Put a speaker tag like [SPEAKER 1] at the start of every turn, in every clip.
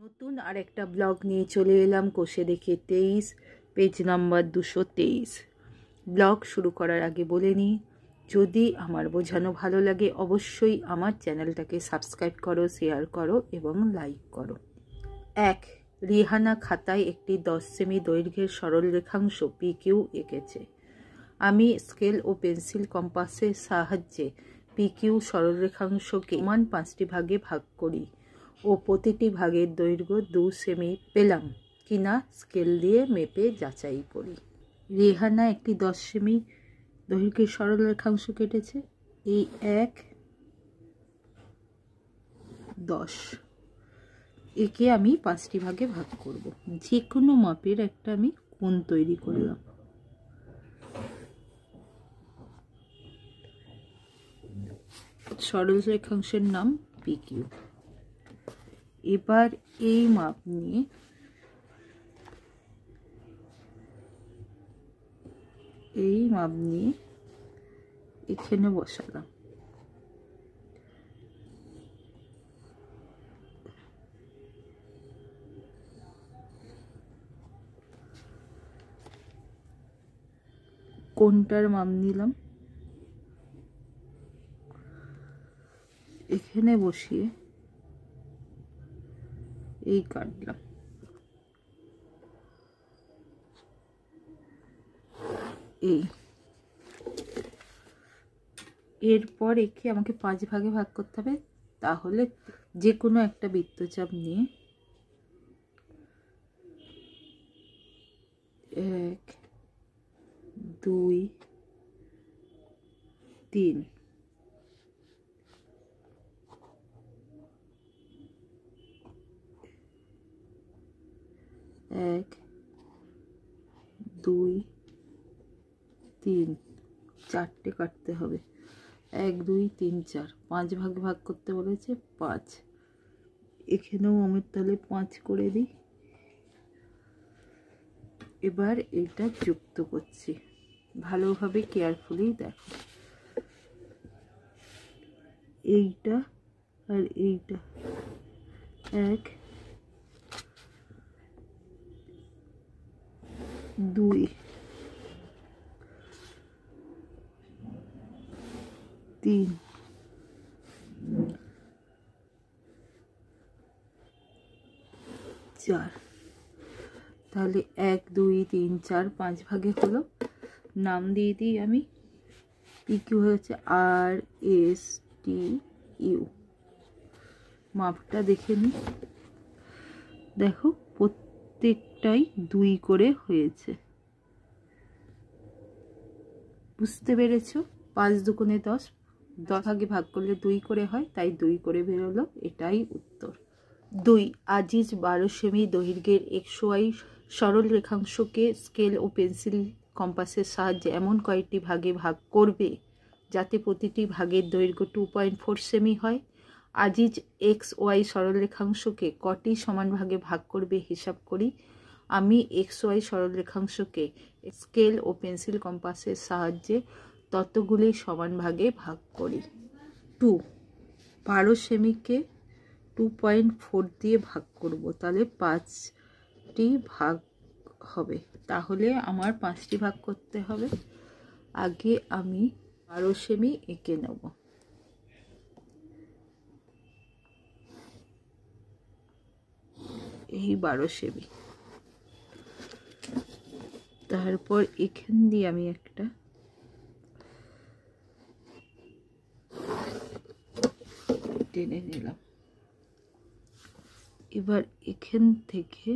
[SPEAKER 1] নতুন আরেকটা ব্লগ নিয়ে চলে এলাম কোষে দেখে 23 পেজ নাম্বার 223। ব্লগ শুরু করার আগে বলে নিই, যদি আমার বোঝানো ভালো লাগে অবশ্যই আমার চ্যানেলটাকে সাবস্ক্রাইব করো, শেয়ার করো এবং লাইক করো। 1. রিহানা খাতায় একটি 10 সেমি দৈর্ঘ্যের সরল রেখাংশ PQ এঁকেছে। আমি স্কেল ও পেন্সিল কম্পাসের সাহায্যে PQ সরল রেখাংশকে সমান 5টি ভাগে ভাগ করি ও প্রতিটি ভাগের দৈর্ঘ্য 2 সেমি পেলাম কিনা স্কেল দিয়ে মেপে যাচাই করি। রেহানা একটি 10 সেমি দৈর্ঘ্যের সরল রেখাংশ কেটেছে। এই 1, 10 একে আমি 5টি ভাগে ভাগ করব। যে কোনো মাপের একটা আমি কোণ তৈরি করলাম। সরল রেখাংশের নাম PQ। এবার এই মাপ নিয়ে এখানে বসালাম। কোণটার মাপ নিলাম, এখানে বসিয়ে এই কাটলাম। এরপর একে আমাকে 5 ভাগে ভাগ করতে হবে। তাহলে যে কোনো একটা বৃত্তচাপ নিয়ে 1, 2, 3 1, 2, 3 4টে কাটতে হবে। 1, 2, 3, 4 5 ভাগে ভাগ করতে বলেছে। 5 এখানেও আমি তাহলে 5 করে দিই। এবার এটা যুক্ত করছি, ভালোভাবে কেয়ারফুলি দেখো। এইটা আর এইটা 1, 2, 3, 4। তাহলে 1, 2, 3, 4 5 ভাগে হলো। নাম দিয়ে দিই আমি। PQ হয়েছে RSTU। মাপটা দেখে নিই। দেখো প্রত্যেকটাই 2 করে হয়েছে। বুঝতে পেরেছো? 5 দুগুণে 10, 10 ভাগে ভাগ করলে 2 করে হয়, তাই 2 করে বেরোলো। এটাই উত্তর। 2. আজিজ 12 সেমি দৈর্ঘ্যের XY সরল রেখাংশকে স্কেল ও পেন্সিল কম্পাসের সাহায্যে এমন কয়েকটি ভাগে ভাগ করবে যাতে প্রতিটি ভাগের দৈর্ঘ্য 2.4 সেমি হয়। আজিজ XY সরল রেখাংশকে কটি সমান ভাগে ভাগ করবে হিসাব করি। আমি XY সরল রেখাংশকে স্কেল ও পেন্সিল কম্পাসের সাহায্যে ততগুলি সমান ভাগে ভাগ করি। 2. 12 সেমিকে 2.4 দিয়ে ভাগ করব, তাহলে 5টি ভাগ হবে। তাহলে আমার 5টি ভাগ করতে হবে। আগে আমি 12 সেমি এঁকে নেব। এই 12 সেমি। তারপর এখান দিয়ে আমি একটা টেনে নিলাম। এবার এখান থেকে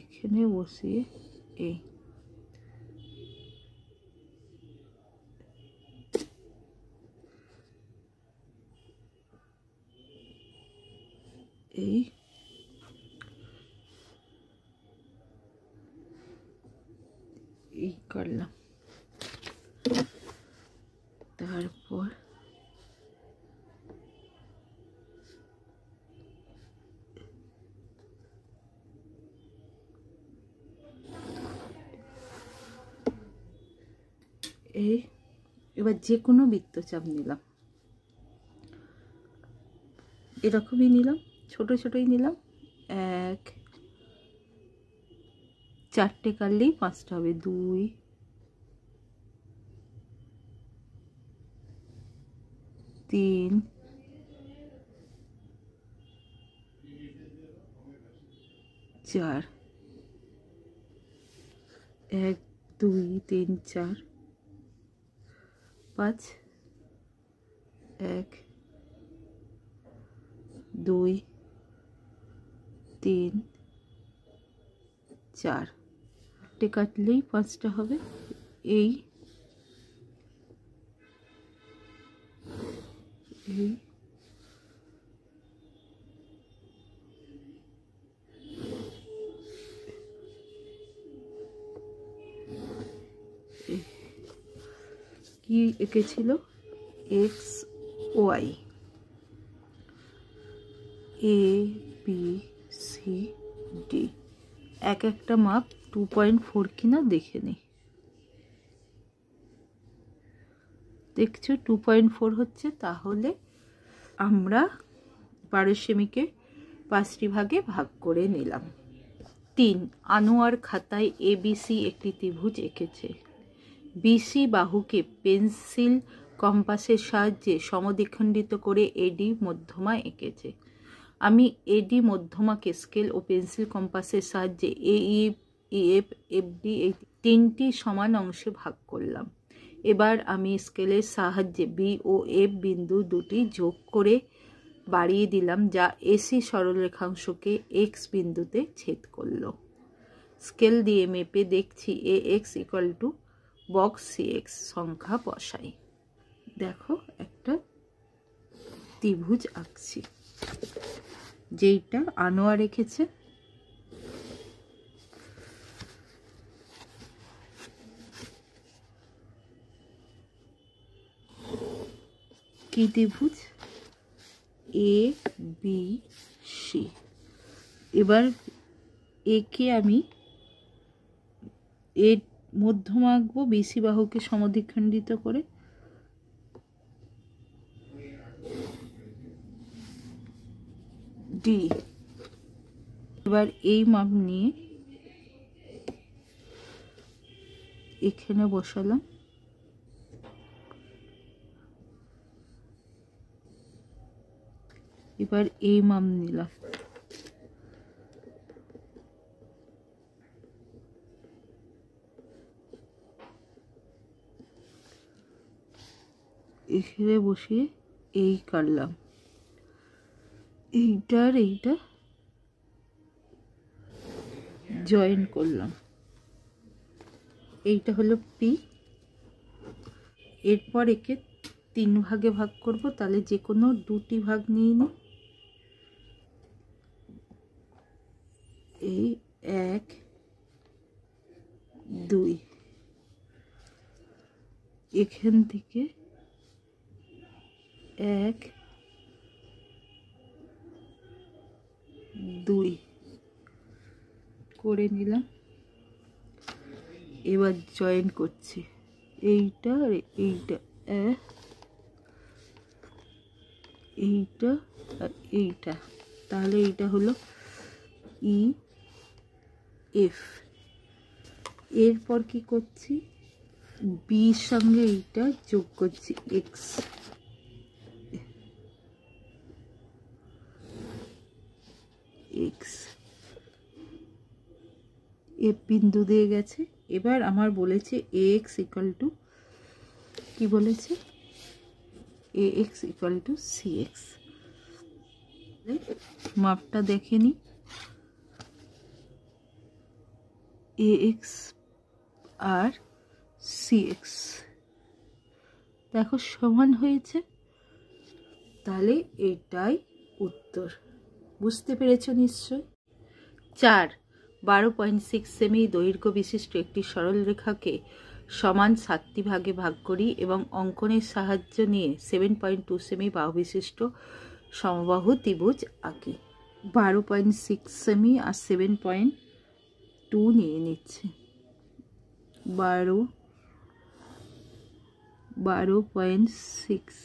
[SPEAKER 1] এখানে বসিয়ে এই করলাম। তারপর এবার যে কোনো বৃত্তচাপ নিলাম, এরকমই নিলাম, ছোট ছোটই নিলাম। 1 4টে কাটলেই 5টা হবে। 2 3 4 1 2 3 4 5 1 2 3 4 কাটলেই 5টা হবে। এই কি এঁকেছিল? X Y, A B C D. এক একটা মাপ 2.4 কিনা দেখে নিই। দেখছো 2.4 হচ্ছে, তাহলে আমরা 12 সেমিকে 5টি ভাগে ভাগ করে নিলাম। 3 আনোয়ার খাতায় এবিসি একটি ত্রিভুজ এঁকেছে। বিসি বাহুকে পেন্সিল কম্পাসের সাহায্যে সমদ্বিখণ্ডিত করে এডি মধ্যমা এঁকেছে। আমি এডি মধ্যমাকে স্কেল ও পেন্সিল কম্পাসের সাহায্যে এফ এফডি এই 3টি সমান অংশে ভাগ করলাম। এবার আমি স্কেলের সাহায্যে বি ও এফ বিন্দু দুটি যোগ করে বাড়িয়ে দিলাম, যা এসি সরলরেখাংশকে এক্স বিন্দুতে ছেদ করল। স্কেল দিয়ে মেপে দেখছি A X equal to box C X সংখ্যা বসাই। দেখো একটা ত্রিভুজ আঁকছি, যেইটা আনোয়ার রেখেছে। কি ত্রিভুজ? A B C. এবার একে আমি এর মধ্যমা আঁকবো, বিসি বাহুকে সমদ্বিখণ্ডিত করে। ডি। এবার এই মাপ নিয়ে এখানে বসালাম। এবার এই মাপ নিলাম। এখানে বসিয়ে এই কাটলাম, এইটার এইটা জয়েন করলাম। এইটা হলো পি। এরপর একে 3 ভাগে ভাগ করব, তাহলে যে কোনো 2টি ভাগ নিয়ে নিই। এই 1 2, এখান থেকে 1 2 করে নিলাম। এবার জয়েন করছি এইটা আর এইটা, এইটা আর এইটা, তাহলে এইটা হলো ই এফ। এরপর কি করছি? বির সঙ্গে এইটা যোগ করছি, এক্স। এক্স এফ বিন্দু দিয়ে গেছে। এবার আমার বলেছে এ এক্স ইকুয়াল টু, কি বলেছে? A X equal to C X. মাপটা দেখে নি। এ এক্স আর সি এক্স দেখো সমান হয়েছে, তাহলে এটাই উত্তর। বুঝতে পেরেছ নিশ্চয়? 4 12.6 সেমি দৈর্ঘ্য বিশিষ্ট একটি সরলরেখাকে সমান 7টি ভাগে ভাগ করি এবং অঙ্কনের সাহায্য নিয়ে 7.2 সেমি বাহু বিশিষ্ট সমবাহু ত্রিভুজ আঁকি। 12.6 সেমি আর 7.2 নিয়ে নিচ্ছে। 12.6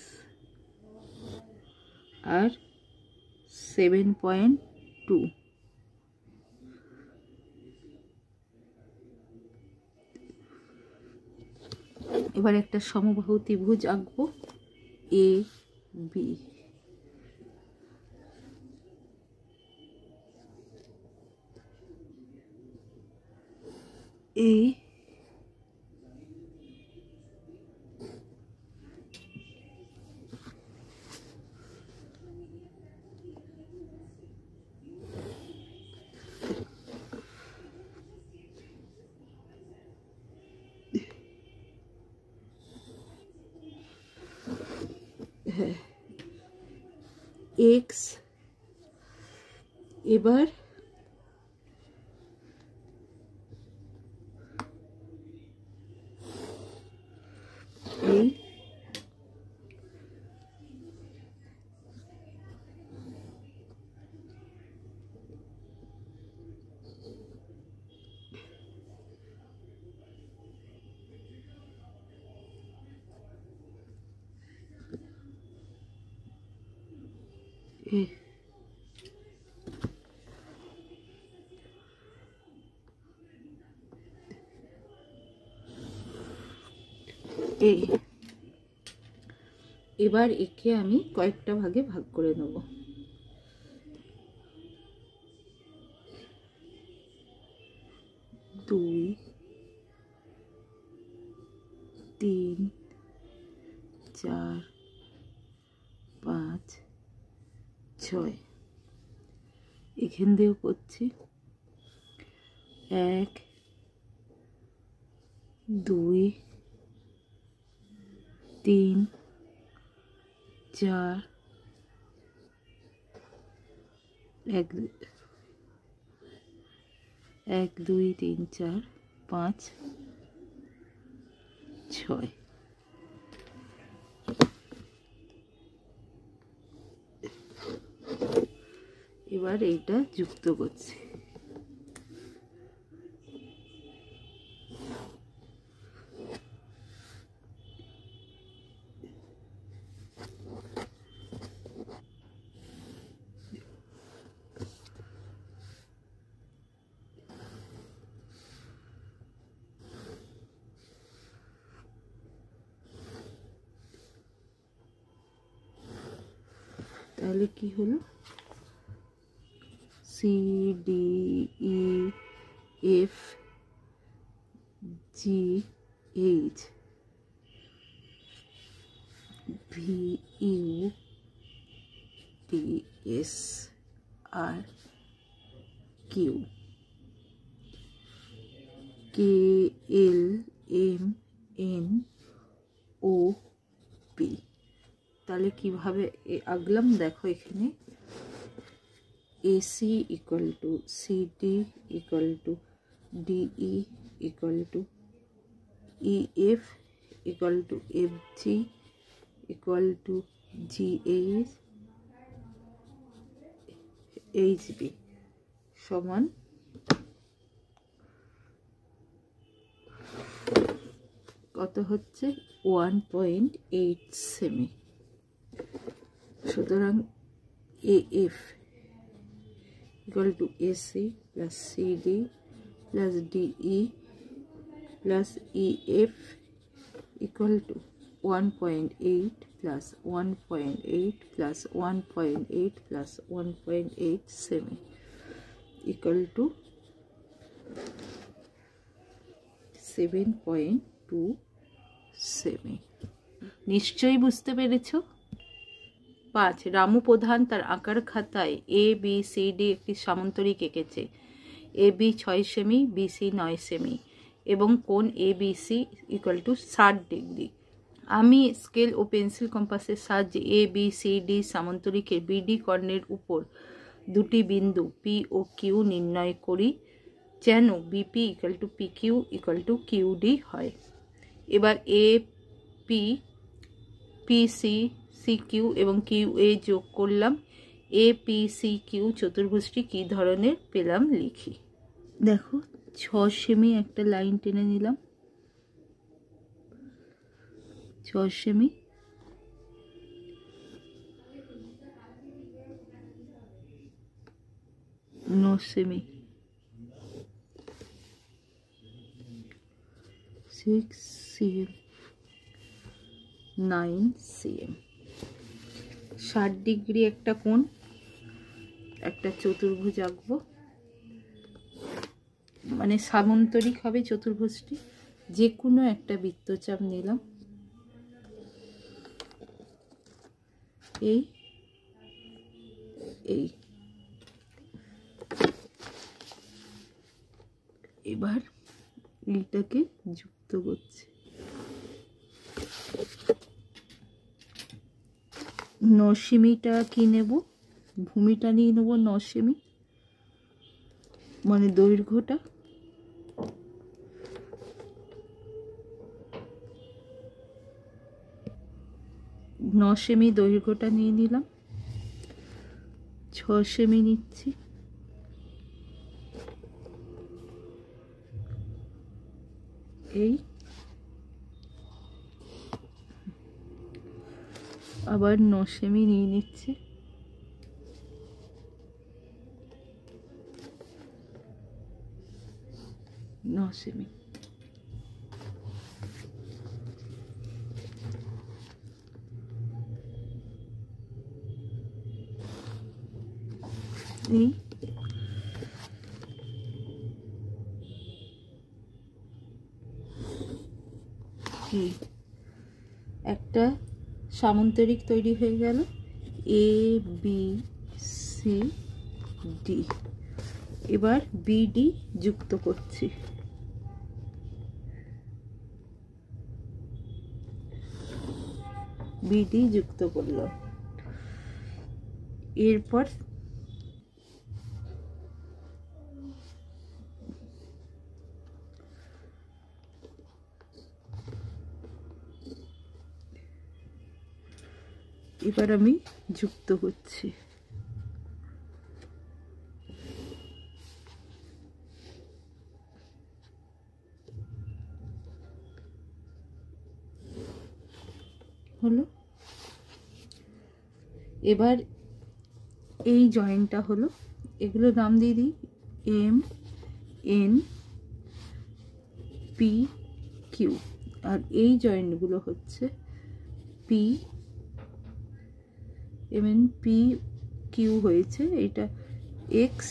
[SPEAKER 1] আর 7.2। এবার একটা সমবাহু ত্রিভুজ আঁকবো এ বি। এই এক্স। এবার এই এই এবার একে আমি কয়েকটা ভাগে ভাগ করে নেব। 2 3 4 5 6 এখান দিয়েও করছি 1 2 3 4 1 2 3 4 5 6। এবার এইটা যুক্ত করছি। তাহলে কি হলো C D E F G H V U T S R Q K L M N O P. তাহলে কিভাবে আঁকলাম দেখো, এখানে AC equal to CD equal to DE equal to EF equal to FG equal to GH HB সমান কত হচ্ছে 1.8 semi. সুতরাং AF equal to AC plus CD plus DE plus EF equal to 1.8 plus 1.8 plus 1.8 plus 1.8 semi equal to 7.2 semi. নিশ্চয়ই বুঝতে পেরেছো। 5 রামু প্রধান তার আঁকার খাতায় ABCD একটি সামান্তরিক এঁকেছে। AB 6 সেমি, BC 9 সেমি এবং কোণ ABC ইকুয়াল টু 60 ডিগ্রি। আমি স্কেল ও পেন্সিল কম্পাসের সাহায্যে ABCD সামান্তরিকের BD কর্ণের উপর দুটি বিন্দু P ও Q নির্ণয় করি যেন BP equal to PQ equal to QD হয়। এবার AP PC CQ এবং QA যোগ করলাম। APCQ চতুর্ভুজটি কী ধরনের পেলাম লিখি। দেখো 6 সেমি একটা লাইন টেনে নিলাম, 6 semi semi, 6 cm, 9 cm। 60 degree একটা কোণ, একটা চতুর্ভুজ আঁকবো, মানে সামান্তরিক হবে চতুর্ভুজটি। যে কোনো একটা বৃত্তচাপ নিলাম, এই এই এবার এইটাকে যুক্ত করছি। 9 সেমিটা কি নেব, ভূমিটা নিয়ে নেব 9 সেমি, মানে দৈর্ঘ্যটা। সেমি দৈর্ঘ্যটা নিয়ে নিলাম, 6 সেমি নিচ্ছি, এই আবার 9 সেমি নিয়ে নিচ্ছি, 9 সেমি। এই একটা সামান্তরিক তৈরি হয়ে গেল, এ বি সি ডি। এবার বিডি যুক্ত করছি, বিডি যুক্ত করলাম। এরপর আমি যুক্ত করছি, হলো। এবার এই জয়েন্টটা হলো, এগুলো নাম দিয়ে দিই এম এন পি কিউ, আর এই জয়েন্টগুলো হচ্ছে P M N P Q হয়েছে, এটা এক্স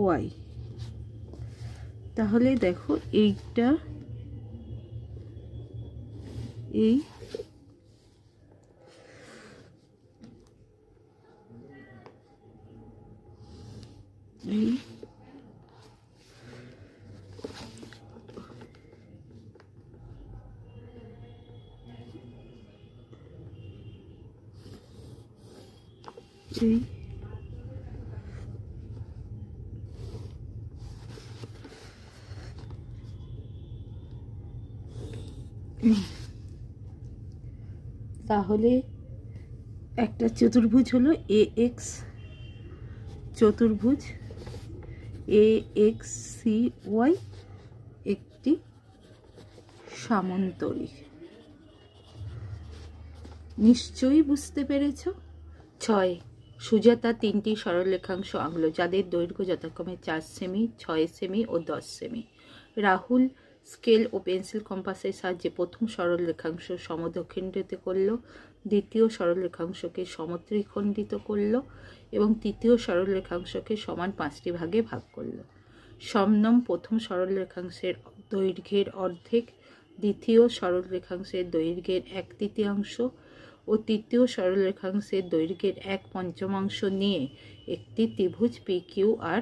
[SPEAKER 1] ওয়াই। তাহলে দেখো এইটা এই এই এই তাহলে একটা চতুর্ভুজ হলো এ এক্স চতুর্ভুজ, এ এক্স সি ওয়াই একটি সামান্তরিক। নিশ্চয়ই বুঝতে পেরেছ। 6 সুজাতা 3টি সরলরেখাংশ আঁকলো যাদের দৈর্ঘ্য যথাক্রমে 4 সেমি, 6 সেমি ও 10 সেমি। রাহুল স্কেল ও পেন্সিল কম্পাসের সাহায্যে প্রথম সরলরেখাংশ সমদ্বিখণ্ডিত করল, দ্বিতীয় সরলরেখাংশকে সমত্রিখণ্ডিত করল এবং তৃতীয় সরলরেখাংশকে সমান 5টি ভাগে ভাগ করল। সমনম প্রথম সরলরেখাংশের দৈর্ঘ্যের অর্ধেক, দ্বিতীয় সরলরেখাংশের দৈর্ঘ্যের 1/3 ও তৃতীয় সরলরেখাংশের দৈর্ঘ্যের 1/5 নিয়ে একটি ত্রিভুজ পি কিউ আর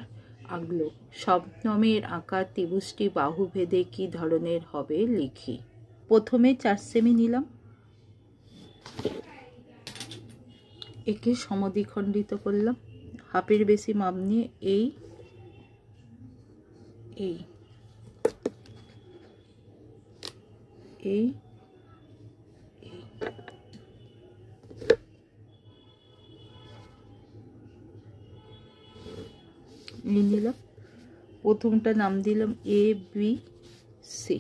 [SPEAKER 1] আঁকলো। সমনমের আঁকা ত্রিভুজটি বাহুভেদে কি ধরনের হবে লিখি। প্রথমে 4 সেমি নিলাম, একে সমদ্বিখণ্ডিত করলাম, হাফের বেশি মাপ নিয়ে এই এই এই নিলাম। প্রথমটা নাম দিলাম এ বি সি।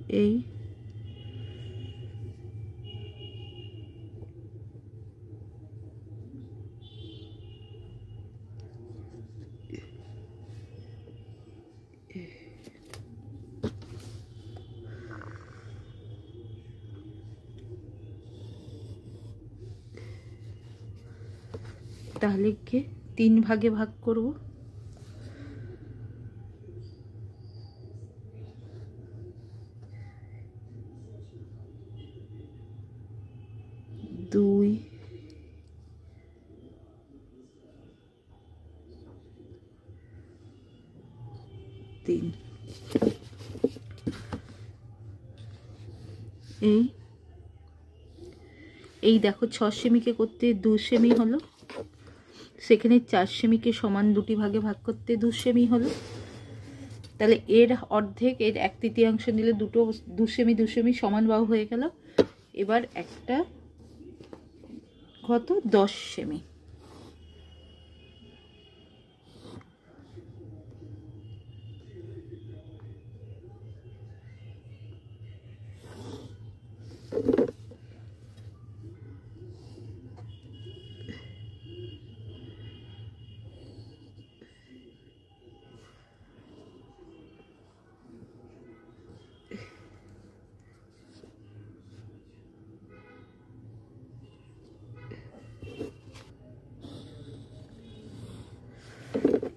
[SPEAKER 1] এই তাহলে কি 3 ভাগে ভাগ করব। দুই, তিন, এই দেখো 6 সেমিকে করতে 2 সেমি হলো, সেখানে 4 সেমিকে সমান 2টি ভাগে ভাগ করতে 2 সেমি হলো। তাহলে এর অর্ধেক, এর 1/3 নিলে 2 সেমি সমান বাহু হয়ে গেল। এবার একটা কত 10 সেমি,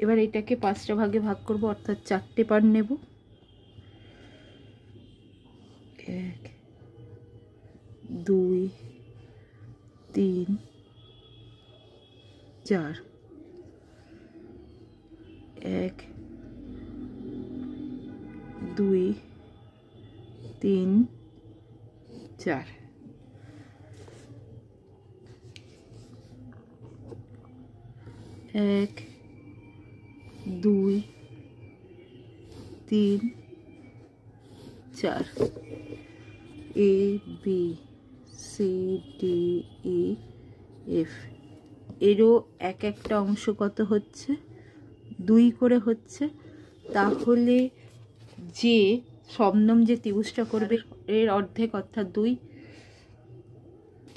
[SPEAKER 1] এবার এটাকে 5টা ভাগে ভাগ করব, অর্থাৎ 4টে পার্ট নেব। 1 2 3 4, 1 2 3 4, 1 2 3 4, A B C D E F। এরও একটা অংশ কত হচ্ছে 2 করে হচ্ছে। তাহলে যে শবনম যে ত্রিভুজটা করবে এর অর্ধেক অর্থাৎ 2,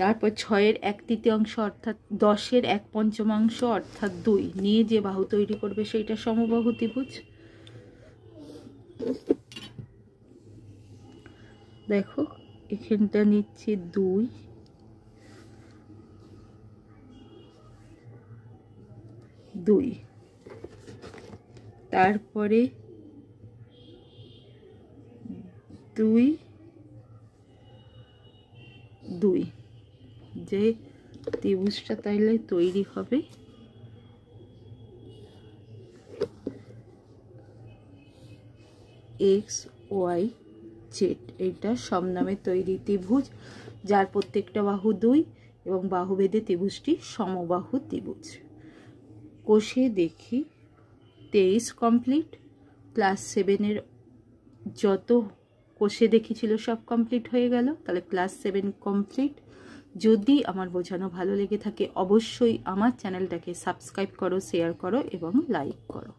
[SPEAKER 1] তারপর 6-এর 1/3 অর্থাৎ 10-এর 1/5 অর্থাৎ 2 নিয়ে যে বাহু তৈরি করবে সেইটা সমবাহু ত্রিভুজ। দেখো এখানটা নিচ্ছে 2, 2, তারপরে 2 2, যে ত্রিভুজটা তাইলে তৈরি হবে XY Z। এটা সমনামে তৈরি ত্রিভুজ, যার প্রত্যেকটা বাহু 2 এবং বাহুভেদে ত্রিভুজটি সমবাহু ত্রিভুজ। কোষে দেখি 23 কমপ্লিট। ক্লাস 7-এর যত কোষে দেখি ছিল সব কমপ্লিট হয়ে গেল। তাহলে ক্লাস 7 কমপ্লিট। যদি আমার বোঝানো ভালো লেগে থাকে অবশ্যই আমার চ্যানেলটাকে সাবস্ক্রাইব করো, শেয়ার করো এবং লাইক করো।